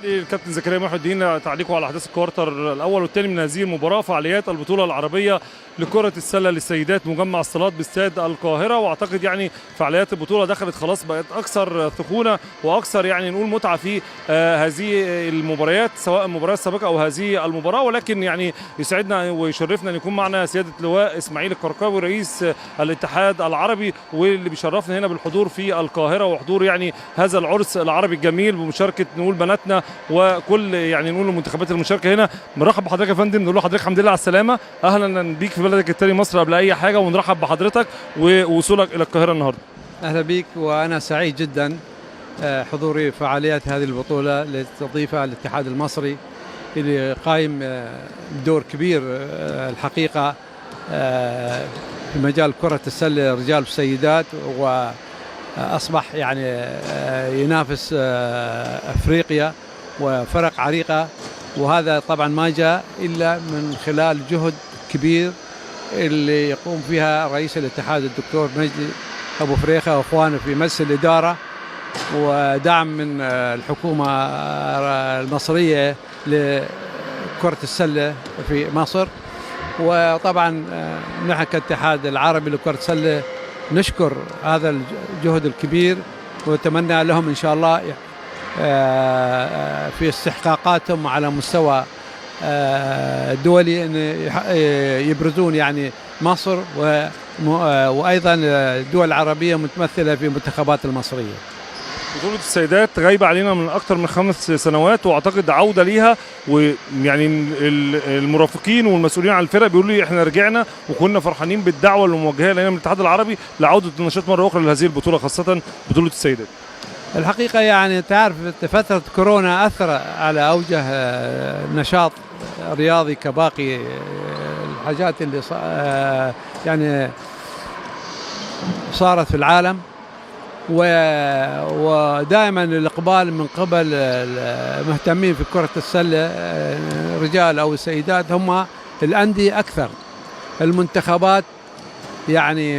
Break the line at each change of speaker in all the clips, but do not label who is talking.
الكابتن زكريا محي الدين تعليقه على احداث الكوارتر الاول والثاني من هذه المباراه، فعاليات البطوله العربيه لكره السله للسيدات مجمع الصالات باستاد القاهره. واعتقد يعني فعاليات البطوله دخلت خلاص، بقت اكثر سخونه واكثر يعني نقول متعه في هذه المباريات، سواء المباريات السابقه او هذه المباراه. ولكن يعني يسعدنا ويشرفنا ان يكون معنا سياده اللواء اسماعيل القرقاوي رئيس الاتحاد العربي، واللي بيشرفنا هنا بالحضور في القاهره وحضور يعني هذا العرس العربي الجميل بمشاركه نقول بناتنا وكل يعني نقول المنتخبات المشاركه هنا. بنرحب بحضرتك يا فندم، نقول لحضرتك الحمد لله على السلامه، اهلا بيك في بلدك الثاني مصر قبل اي حاجه، ونرحب بحضرتك ووصولك الى القاهره النهارده.
اهلا بيك، وانا سعيد جدا حضوري فعاليات هذه البطوله اللي تستضيفها الاتحاد المصري، اللي قايم بدور كبير الحقيقه في مجال كره السله رجال وسيدات، واصبح يعني ينافس افريقيا وفرق عريقه. وهذا طبعا ما جاء الا من خلال جهد كبير اللي يقوم فيها رئيس الاتحاد الدكتور مجدي ابو فريخه واخوانه في مجلس الاداره، ودعم من الحكومه المصريه لكره السله في مصر. وطبعا نحن كاتحاد العربي لكره السله نشكر هذا الجهد الكبير، ونتمنى لهم ان شاء الله في استحقاقاتهم على مستوى دولي ان يبرزون يعني مصر وايضا الدول العربيه متمثله في المنتخبات المصريه.
بطولة السيدات غايبة علينا من أكثر من 5 سنوات، وأعتقد عودة ليها، ويعني المرافقين والمسؤولين عن الفرق بيقولوا لي إحنا رجعنا وكنا فرحانين بالدعوة الموجهة لنا من الاتحاد العربي لعودة النشاط مرة أخرى لهذه البطولة، خاصة بطولة السيدات.
الحقيقة يعني تعرف فترة كورونا أثر على أوجه النشاط الرياضي كباقي الحاجات اللي يعني صارت في العالم، ودائما الإقبال من قبل المهتمين في كرة السلة رجال أو السيدات هم الأندية أكثر. المنتخبات يعني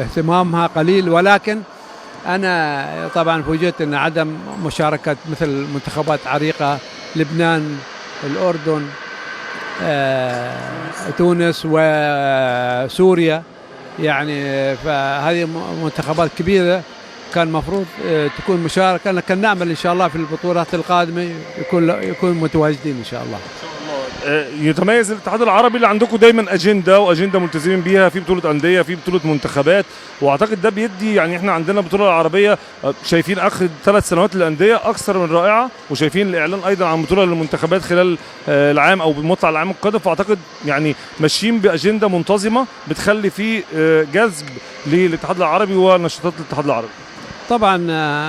اهتمامها قليل، ولكن أنا طبعا فوجئت أن عدم مشاركة مثل منتخبات عريقة لبنان، الأردن، تونس وسوريا، يعني فهذه منتخبات كبيرة كان مفروض تكون مشاركة، لكن نأمل إن شاء الله في البطولات القادمة يكون متواجدين إن شاء الله.
يتميز الاتحاد العربي اللي عندكم دايما اجنده ملتزمين بيها، في بطوله انديه، في بطوله منتخبات، واعتقد ده بيدي يعني احنا عندنا البطوله العربيه شايفين اخر 3 سنوات للانديه اكثر من رائعه، وشايفين الاعلان ايضا عن بطوله للمنتخبات خلال العام او بالمطلع العام القادم، فاعتقد يعني ماشيين باجنده منتظمه بتخلي في جذب للاتحاد العربي ونشاطات الاتحاد العربي.
طبعا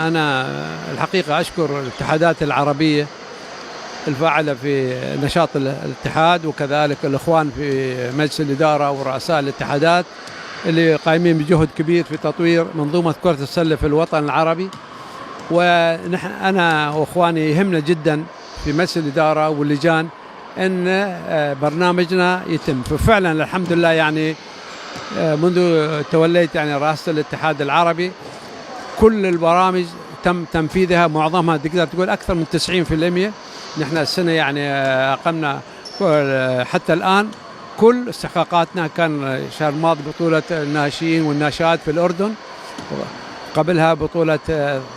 انا الحقيقه اشكر الاتحادات العربيه الفاعلة في نشاط الاتحاد، وكذلك الإخوان في مجلس الإدارة ورؤساء الاتحادات اللي قايمين بجهد كبير في تطوير منظومة كرة السلة في الوطن العربي. ونحن أنا وإخواني يهمنا جدا في مجلس الإدارة واللجان أن برنامجنا يتم، ففعلا الحمد لله يعني منذ توليت يعني رئاسة الاتحاد العربي كل البرامج تم تنفيذها، معظمها تقدر تقول أكثر من 90%. نحن السنة يعني أقمنا حتى الآن كل استحقاقاتنا. كان الشهر الماضي بطولة الناشئين والناشئات في الأردن، قبلها بطولة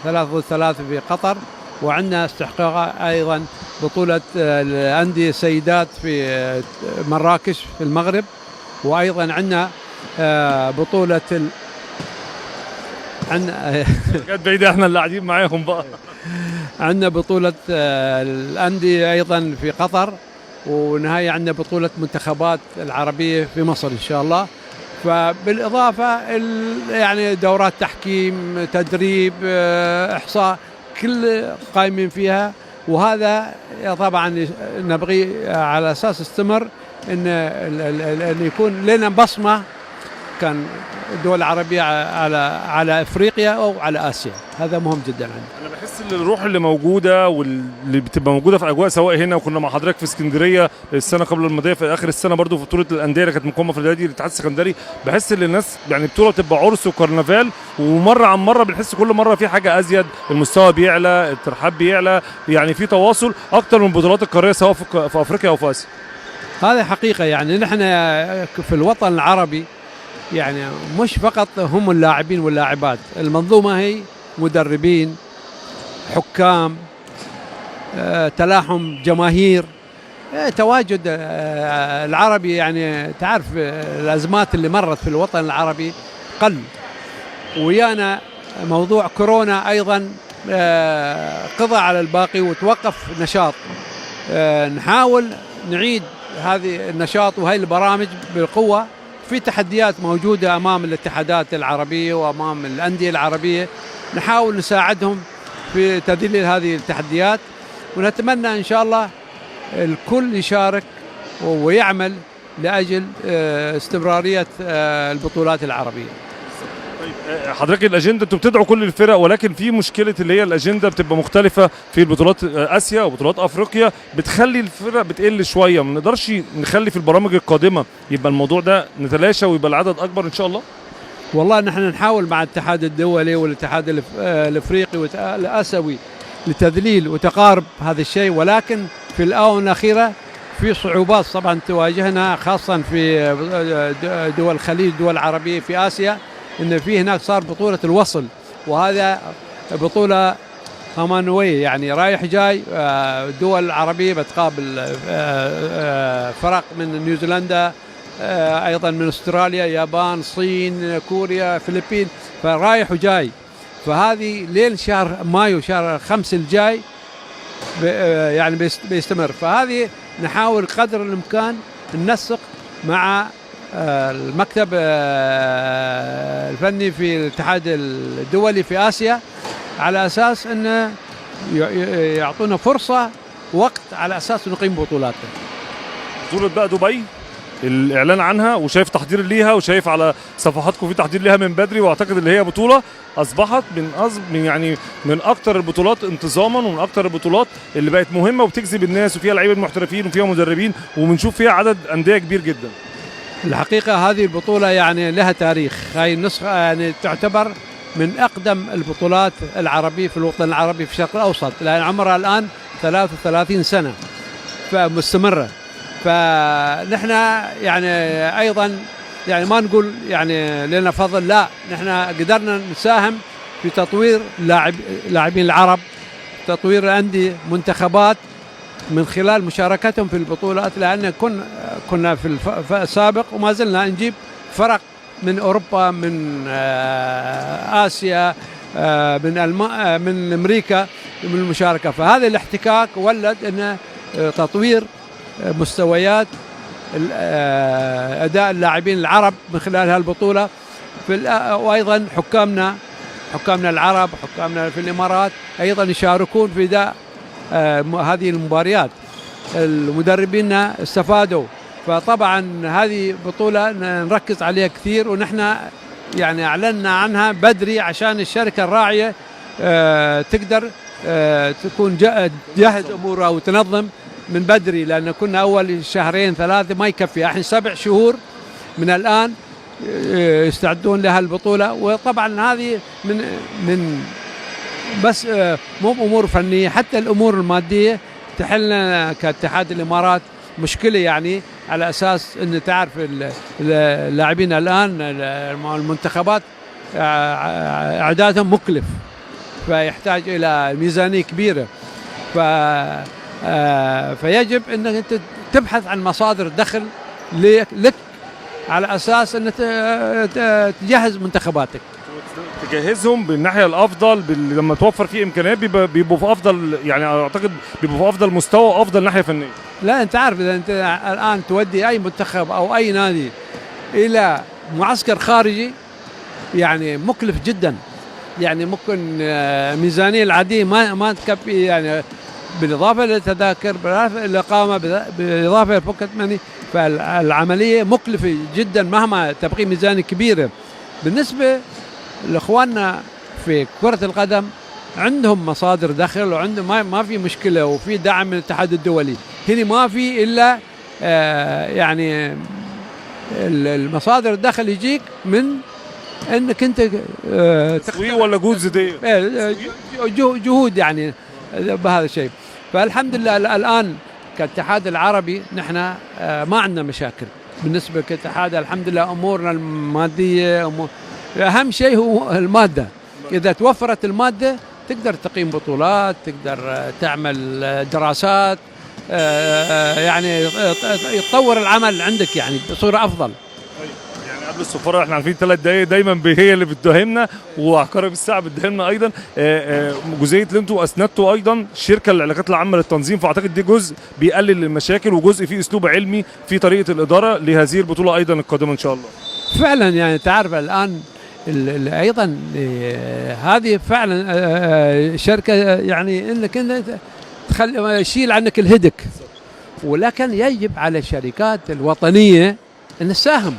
3 في قطر، وعندنا استحقاق أيضا بطولة الأندية السيدات في مراكش في المغرب، وأيضا عندنا بطولة
عندنا بعيدة احنا اللي قاعدين معاهم بقى.
عندنا بطولة الأندية أيضا في قطر، ونهاية عندنا بطولة منتخبات العربية في مصر إن شاء الله. فبالإضافة يعني دورات تحكيم، تدريب، إحصاء، كل قائمين فيها. وهذا طبعا نبغي على أساس استمر إن يكون لنا بصمة كان الدول العربية على افريقيا او على اسيا. هذا مهم جدا عندي.
انا بحس ان الروح اللي موجوده واللي بتبقى موجوده في اجواء، سواء هنا وكنا مع حضرتك في اسكندريه السنه قبل الماضيه في اخر السنه برضو في بطوله الانديه اللي كانت مقامه في نادي الاتحاد السكندري، بحس ان الناس يعني بطوله تبقى عرس وكرنفال، ومره عن مره بنحس كل مره في حاجه ازيد، المستوى بيعلى، الترحاب بيعلى، يعني في تواصل اكتر من البطولات القاريه سواء في افريقيا او في اسيا.
هذه حقيقة. يعني نحن في الوطن العربي يعني مش فقط هم اللاعبين واللاعبات، المنظومة هي مدربين، حكام، تلاحم جماهير، تواجد العربي. يعني تعرف الأزمات اللي مرت في الوطن العربي قل، ويانا موضوع كورونا أيضا قضى على الباقي وتوقف نشاط. نحاول نعيد هذه النشاط وهي البرامج بالقوة. في تحديات موجودة أمام الاتحادات العربية وأمام الأندية العربية، نحاول نساعدهم في تذليل هذه التحديات، ونتمنى إن شاء الله الكل يشارك ويعمل لأجل استمرارية البطولات العربية.
حضرتك الاجنده انتوا بتدعوا كل الفرق، ولكن في مشكله اللي هي الاجنده بتبقى مختلفه في البطولات اسيا وبطولات افريقيا، بتخلي الفرق بتقل شويه. ما نقدرش نخلي في البرامج القادمه يبقى الموضوع ده نتلاشى ويبقى العدد اكبر ان شاء الله؟
والله نحن نحاول مع الاتحاد الدولي والاتحاد الافريقي والاسيوي لتذليل وتقارب هذا الشيء، ولكن في الاونه الاخيره في صعوبات طبعا تواجهنا، خاصه في دول الخليج، دول العربيه في اسيا، ان في هناك صار بطوله الوصل، وهذا بطوله همانويه يعني رايح جاي. الدول العربيه بتقابل فرق من نيوزيلندا، ايضا من استراليا، يابان، الصين، كوريا، فلبين، فرايح وجاي. فهذه لين شهر مايو، شهر 5 الجاي يعني بيستمر. فهذه نحاول قدر الامكان ننسق مع المكتب الفني في الاتحاد الدولي في آسيا، على أساس أن يعطونا فرصة وقت على أساس نقيم بطولاتنا.
بطولة بقى دبي الإعلان عنها، وشايف تحضير ليها، وشايف على صفحاتكم في تحضير ليها من بدري، واعتقد اللي هي بطولة أصبحت من أكتر البطولات انتظاما، ومن أكتر البطولات اللي بقت مهمة وبتجذب الناس، وفيها لعيبة محترفين وفيها مدربين، وبنشوف فيها عدد أندية كبير جدا.
الحقيقة هذه البطولة يعني لها تاريخ، هاي النسخة يعني تعتبر من أقدم البطولات العربية في الوطن العربي في الشرق الأوسط، لأن عمرها الآن 33 سنة فمستمرة. فنحن يعني أيضا يعني ما نقول يعني لنا فضل، لا، نحن قدرنا نساهم في تطوير لاعبين العرب، تطوير الأندية، منتخبات، من خلال مشاركتهم في البطولات، لأن كنا في السابق وما زلنا نجيب فرق من أوروبا، من آسيا، من أمريكا من المشاركة. فهذا الاحتكاك ولد أن تطوير مستويات أداء اللاعبين العرب من خلال هالبطولة. وأيضا حكامنا العرب، حكامنا في الإمارات أيضا يشاركون في أداء هذه المباريات. المدربين استفادوا. فطبعا هذه بطولة نركز عليها كثير، ونحن يعني أعلنا عنها بدري عشان الشركة الراعية تقدر تكون جهز أمورها وتنظم من بدري، لأن كنا أول شهرين 3 ما يكفي، الحين 7 شهور من الآن يستعدون لها البطولة. وطبعا هذه من بس مو أمور فنية، حتى الأمور المادية تحلنا كاتحاد الإمارات مشكلة، يعني على أساس أن تعرف اللاعبين الآن المنتخبات إعدادهم مكلف، فيحتاج إلى ميزانية كبيرة. فيجب أنك أنت تبحث عن مصادر دخل لك على أساس أن تجهز منتخباتك،
تجهزهم بالناحيه الافضل. لما توفر فيه امكانيات بيبقوا في افضل، يعني اعتقد بيبقوا في افضل مستوى وافضل ناحيه فنيه.
لا انت عارف، اذا انت الان تودي اي منتخب او اي نادي الى معسكر خارجي يعني مكلف جدا، يعني ممكن ميزانيه العاديه ما تكفي، يعني بالاضافه للتذاكر، بالاضافه للاقامه، بالاضافه للبوكيت ماني. فالعمليه مكلفه جدا مهما تبقي ميزانيه كبيره. بالنسبه لاخواننا في كره القدم عندهم مصادر دخل وعندهم ما في مشكله، وفي دعم من الاتحاد الدولي. هنا ما في الا يعني المصادر الدخل يجيك من انك انت
تسويق ولا جهود زياديه؟
جهود يعني بهذا الشيء. فالحمد لله الان كاتحاد العربي نحن ما عندنا مشاكل بالنسبه كاتحاد. الحمد لله امورنا الماديه اهم شيء هو الماده. اذا توفرت الماده تقدر تقيم بطولات، تقدر تعمل دراسات، يعني يتطور العمل عندك يعني بصوره افضل.
يعني قبل السفاره احنا عارفين 3 دقائق دايما هي اللي بتدهمنا، وعقارب الساعه بتدهمنا ايضا. جزئيه اللي انتوا اسندتوا ايضا الشركه للعلاقات العامه للتنظيم، فاعتقد دي جزء بيقلل المشاكل وجزء فيه اسلوب علمي في طريقه الاداره لهذه البطوله ايضا القادمه ان شاء الله.
فعلا يعني تعرف الان ايضا هذه فعلا شركه يعني انك انت تخلي يشيل عنك الهدك، ولكن يجب على الشركات الوطنيه ان تساهم.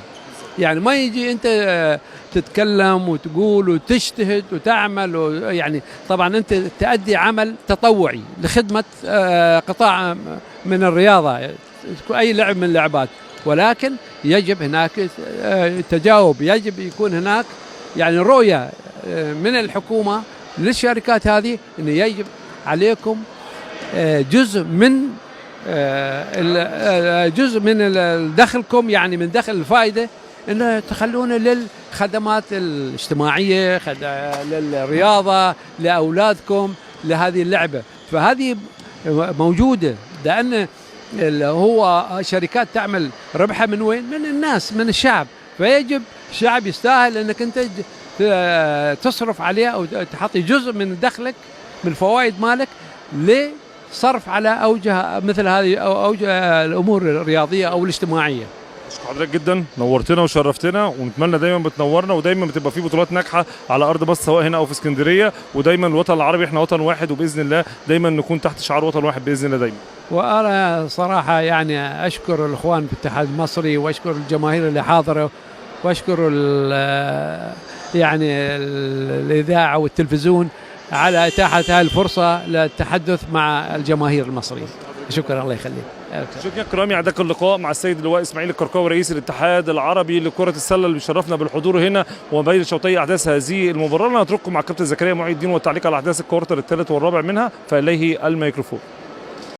يعني ما يجي انت تتكلم وتقول وتجتهد وتعمل يعني طبعا انت تؤدي عمل تطوعي لخدمه قطاع من الرياضه، اي لعب من اللعبات، ولكن يجب هناك تجاوب، يجب يكون هناك يعني رؤيه من الحكومه للشركات هذه انه يجب عليكم جزء من دخلكم، يعني من دخل الفائده انه تخلونه للخدمات الاجتماعيه، للرياضه، لاولادكم، لهذه اللعبه. فهذه موجوده، لان هو شركات تعمل ربحها من وين؟ من الناس، من الشعب. فيجب الشعب يستاهل انك انت تصرف عليه او تحطي جزء من دخلك من فوائد مالك لصرف على اوجه مثل هذه او اوجه الامور الرياضيه او الاجتماعيه.
اشكر حضرتك جدا، نورتنا وشرفتنا، ونتمنى دايما بتنورنا ودايما بتبقى في بطولات ناجحه على ارض مصر سواء هنا او في اسكندريه، ودايما الوطن العربي احنا وطن واحد، وباذن الله دايما نكون تحت شعار وطن واحد باذن الله دايما.
وانا صراحه يعني اشكر الاخوان في الاتحاد المصري، واشكر الجماهير اللي حاضره، واشكر يعني الاذاعه والتلفزيون على اتاحه هذه الفرصه للتحدث مع الجماهير المصريه. شكرا، الله يخليك.
شكرا كرامي على ذاك اللقاء مع السيد اللواء اسماعيل الكركاوي رئيس الاتحاد العربي لكرة السلة اللي بيشرفنا بالحضور هنا وبين شوطي احداث هذه المباراة. انا اترككم مع الكابتن زكريا معي الدين والتعليق على احداث الكوارتر الثالث والرابع منها، فاليه الميكروفون.